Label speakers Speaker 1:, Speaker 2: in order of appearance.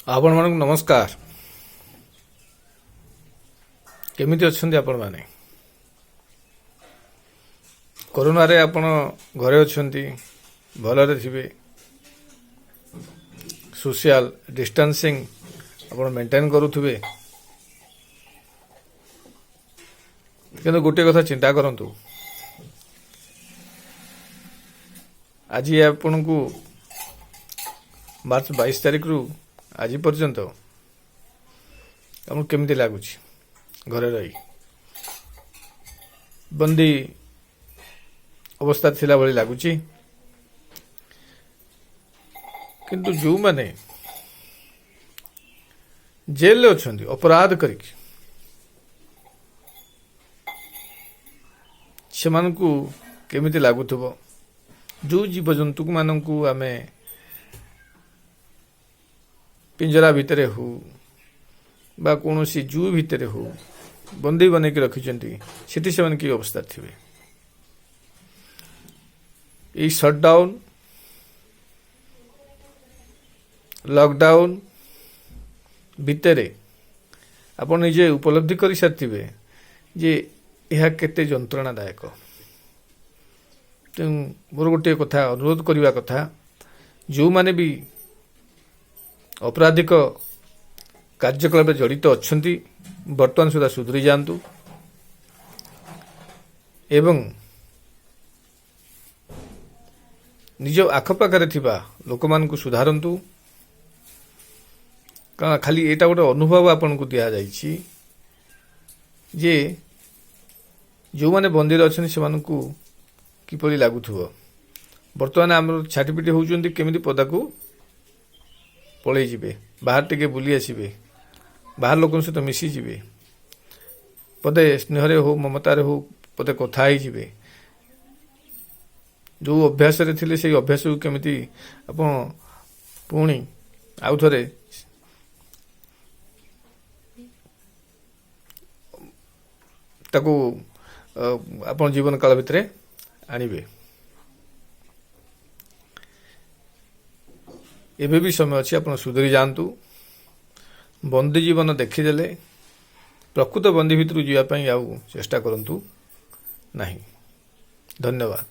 Speaker 1: आपण मानक नमस्कार। केमिति अच्छे आपण माने? कोरोना रे आपण घरे अच्छे भलरे थिबे। सोशल डिस्टेंसिंग आपण मेंटेन करूथुबे। किंतु गोटे कथा चिंता करंतु, आज आपण को मार्च 22 तारिख रु आज पर्यंत आमको केमिति लागुच घरे रही बंदी अवस्था थिला भली लागुच। किंतु जो माने जेल अच्छा अपराध करिक सेमानकु केमिति लागुथबो। जो जीव जंतु मानकु आमे पिंजरा भितर हो बा कौन सी जू भितर हो बंदी बनैक रखिंट से कि अवस्था थे। ये सटडाउन लॉकडाउन भितर आप निजे उपलब्धि कर सारी जे यह केते जंत्रणादायक। तेणु मोर गोटे कथा अनुरोध करने कथा, जो माने भी अपराधिक कार्यकलाप जड़ित अच्छा बर्तमान सुधा सुधरी जातु एवं निज आखपाखे लोक मान सुधारतु। कारण खाली एटा गोटे अनुभव आपन को दिया जाइछि जे जो माने बंदी अच्छे से किपरि लागुथबो। बर्तमान आम छाटीपिटी होउछन्ती केमिति पदा को पलि जीवे, बाहर टिके बुली आसबे, बाहर लोक सहित मिसी जीवे, पदे स्नेह हो ममतार हो पदे कथा ही जीवे। जो अभ्यास रे थिले से अभ्यास को केमिति आपण पुणी आउ थरे ताको आपण जीवन काल भितरे आनिबे। एबे भी समय अच्छी आप सुधरी जातु। बंदी जीवन देखीदेले प्रकृत बंदी भितर जावाई आउ चेष्टा करंतु नहीं। धन्यवाद।